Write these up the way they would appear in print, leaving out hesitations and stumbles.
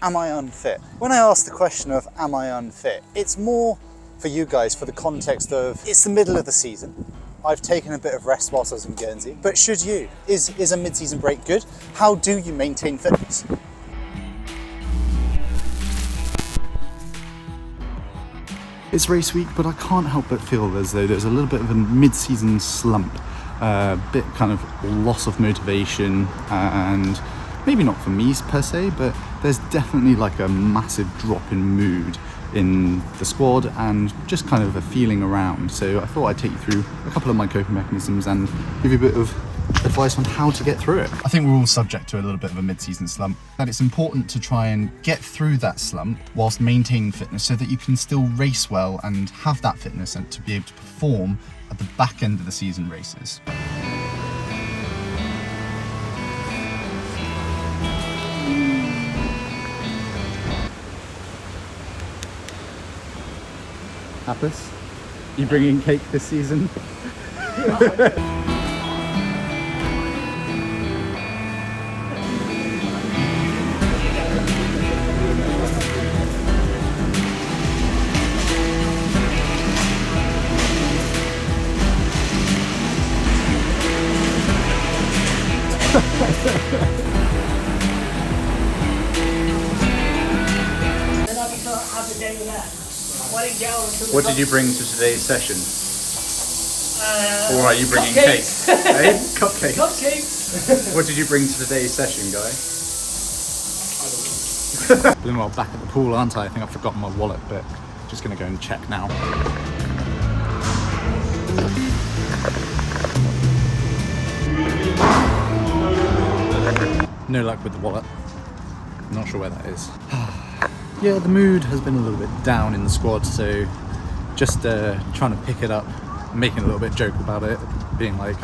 am I unfit? When I ask the question of am I unfit, it's more for you guys for the context of it's the middle of the season. I've taken a bit of rest whilst I was in Guernsey, but should you? Is a mid-season break good? How do you maintain fitness? It's race week, but I can't help but feel as though there's a little bit of a mid-season slump, a bit kind of loss of motivation, and maybe not for me per se, but there's definitely like a massive drop in mood in the squad and just kind of a feeling around. So I thought I'd take you through a couple of my coping mechanisms and give you a bit of advice on how to get through it. I think we're all subject to a little bit of a mid-season slump, and it's important to try and get through that slump whilst maintaining fitness so that you can still race well and have that fitness and to be able to perform at the back end of the season races. Happus, you bringing cake this season? What did you bring to today's session? Or are you bringing cake? Hey? Cupcakes? Cupcakes! What did you bring to today's session, Guy? Well, back at the pool, aren't I? I think I've forgotten my wallet, but just going to go and check now. No luck with the wallet. Not sure where that is. Yeah, the mood has been a little bit down in the squad, so just trying to pick it up, making a little bit joke about it, being like,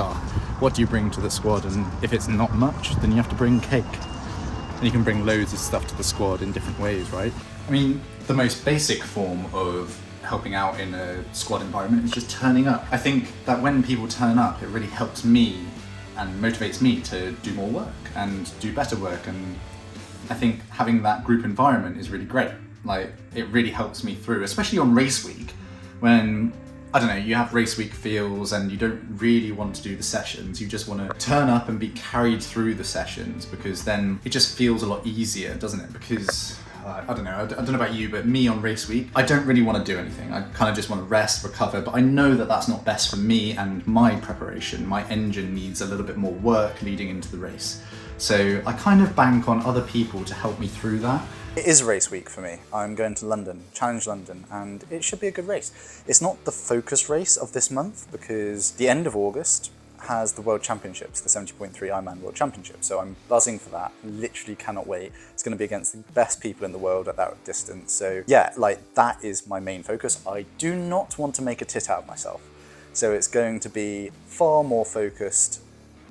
what do you bring to the squad? And if it's not much, then you have to bring cake. And you can bring loads of stuff to the squad in different ways, right? I mean, the most basic form of helping out in a squad environment is just turning up. I think that when people turn up, it really helps me and motivates me to do more work and do better work. And I think having that group environment is really great. Like, it really helps me through, especially on race week, when, I don't know, you have race week feels and you don't really want to do the sessions. You just want to turn up and be carried through the sessions, because then it just feels a lot easier, doesn't it? Because, I don't know about you, but me on race week, I don't really want to do anything. I kind of just want to rest, recover, but I know that that's not best for me and my preparation. My engine needs a little bit more work leading into the race. So I kind of bank on other people to help me through that. It is race week for me. I'm going to London, Challenge London, and it should be a good race. It's not the focus race of this month because the end of August has the World Championships, the 70.3 Ironman World Championships. So I'm buzzing for that. Literally cannot wait. It's going to be against the best people in the world at that distance. So yeah, like that is my main focus. I do not want to make a tit out of myself. So it's going to be far more focused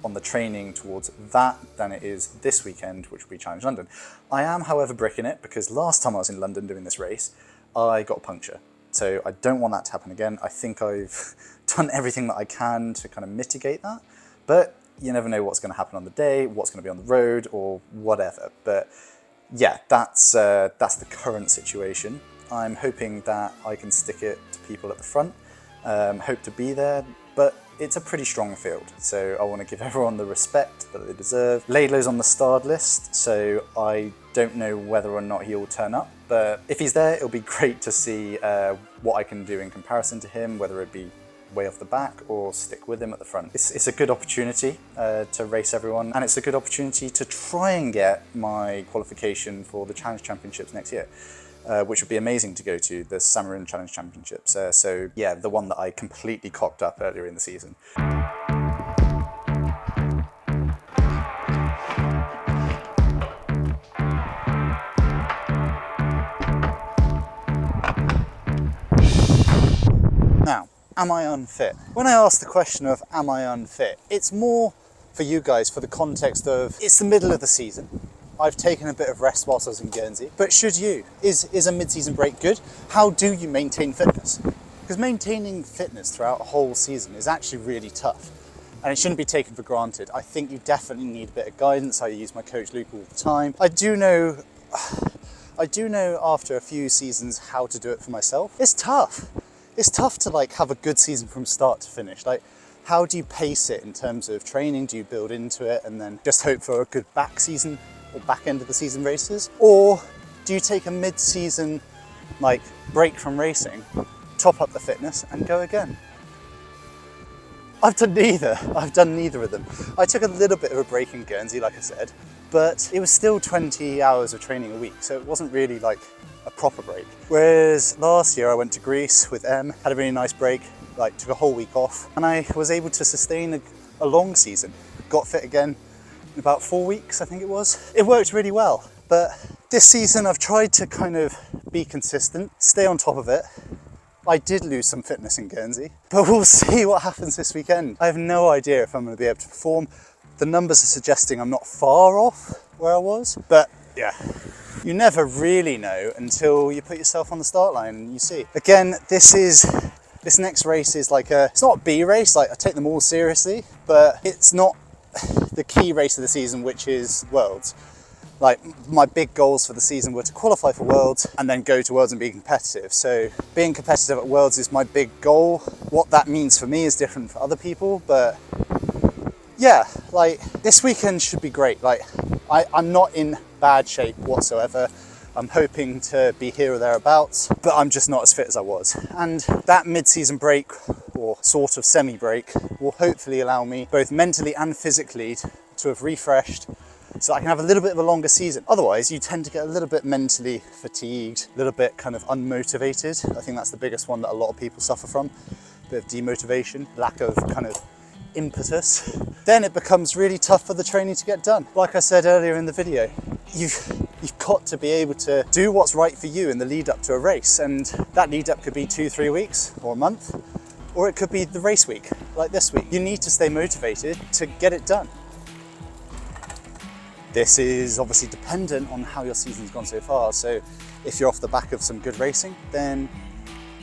on the training towards that than it is this weekend, which will be Challenge London. I am, however, bricking it because last time I was in London doing this race, I got a puncture. So I don't want that to happen again. I think I've done everything that I can to kind of mitigate that, but you never know what's going to happen on the day, what's going to be on the road or whatever. But yeah, that's the current situation. I'm hoping that I can stick it to people at the front, hope to be there, but it's a pretty strong field, so I want to give everyone the respect that they deserve. Laidlow's on the starred list, so I don't know whether or not he'll turn up, but if he's there, it'll be great to see what I can do in comparison to him, whether it be way off the back or stick with him at the front. It's a good opportunity to race everyone, and it's a good opportunity to try and get my qualification for the Challenge Championships next year. Which would be amazing to go to, the Samarin Challenge Championships. So yeah, the one that I completely cocked up earlier in the season. Now, am I unfit? When I ask the question of am I unfit, it's more for you guys for the context of it's the middle of the season. I've taken a bit of rest whilst I was in Guernsey, but should you? Is a mid-season break good? How do you maintain fitness? Because maintaining fitness throughout a whole season is actually really tough, and it shouldn't be taken for granted. I think you definitely need a bit of guidance. I use my coach Luke all the time. I do know I do know after a few seasons how to do it for myself. It's tough. It's tough to like have a good season from start to finish. Like, how do you pace it in terms of training? Do you build into it and then just hope for a good back season or back end of the season races? Or do you take a mid-season like break from racing, top up the fitness and go again? I've done neither. I've done neither of them. I took a little bit of a break in Guernsey, like I said, but it was still 20 hours of training a week, so it wasn't really like a proper break. Whereas last year I went to Greece with Em, had a really nice break, like took a whole week off, and I was able to sustain a long season. Got fit again in about 4 weeks, I think it was. It worked really well, but this season I've tried to kind of be consistent, stay on top of it. I did lose some fitness in Guernsey, but we'll see what happens this weekend. I have no idea if I'm going to be able to perform. The numbers are suggesting I'm not far off where I was, but yeah, you never really know until you put yourself on the start line and you see. Again, this next race is like it's not a B race, like I take them all seriously, but it's not the key race of the season, which is Worlds. Like, my big goals for the season were to qualify for Worlds and then go to Worlds and be competitive. So being competitive at Worlds is my big goal. What that means for me is different for other people, but yeah, like this weekend should be great. Like I'm not in bad shape whatsoever. I'm hoping to be here or thereabouts, but I'm just not as fit as I was. And that mid-season break, or sort of semi-break, will hopefully allow me both mentally and physically to have refreshed, so I can have a little bit of a longer season. Otherwise, you tend to get a little bit mentally fatigued, a little bit kind of unmotivated. I think that's the biggest one that a lot of people suffer from. A bit of demotivation, lack of kind of impetus. Then it becomes really tough for the training to get done. Like I said earlier in the video, you've got to be able to do what's right for you in the lead up to a race. And that lead up could be 2-3 weeks or a month, or it could be the race week, like this week. You need to stay motivated to get it done. This is obviously dependent on how your season's gone so far. So if you're off the back of some good racing, then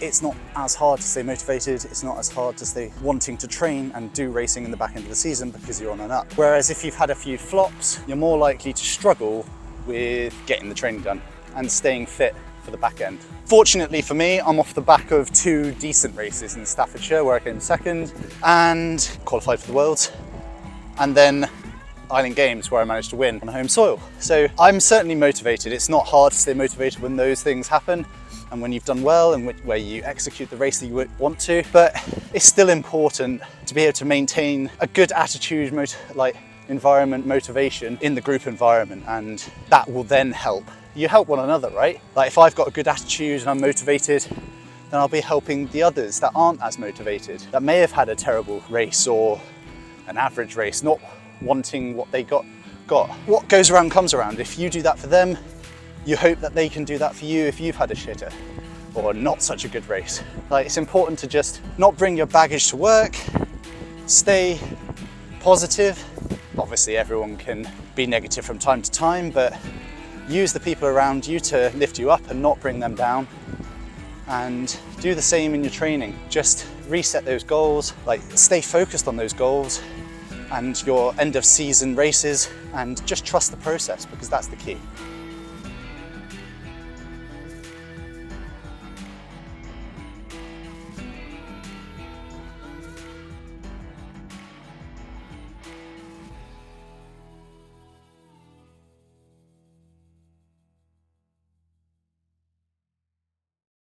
it's not as hard to stay motivated. It's not as hard to stay wanting to train and do racing in the back end of the season because you're on and up. Whereas if you've had a few flops, you're more likely to struggle with getting the training done and staying fit for the back end. Fortunately for me, I'm off the back of 2 decent races in Staffordshire where I came second and qualified for the Worlds, and then Island Games where I managed to win on home soil. So I'm certainly motivated. It's not hard to stay motivated when those things happen and when you've done well and where you execute the race that you want to, but it's still important to be able to maintain a good attitude, environment, motivation in the group environment, and that will then help. You help one another, right? Like if I've got a good attitude and I'm motivated, then I'll be helping the others that aren't as motivated, that may have had a terrible race or an average race, not wanting what they got. What goes around comes around. If you do that for them, you hope that they can do that for you if you've had a shitter or not such a good race. Like, it's important to just not bring your baggage to work, stay positive. Obviously everyone can be negative from time to time, but use the people around you to lift you up and not bring them down. And do the same in your training. Just reset those goals, like stay focused on those goals and your end of season races, and just trust the process, because that's the key.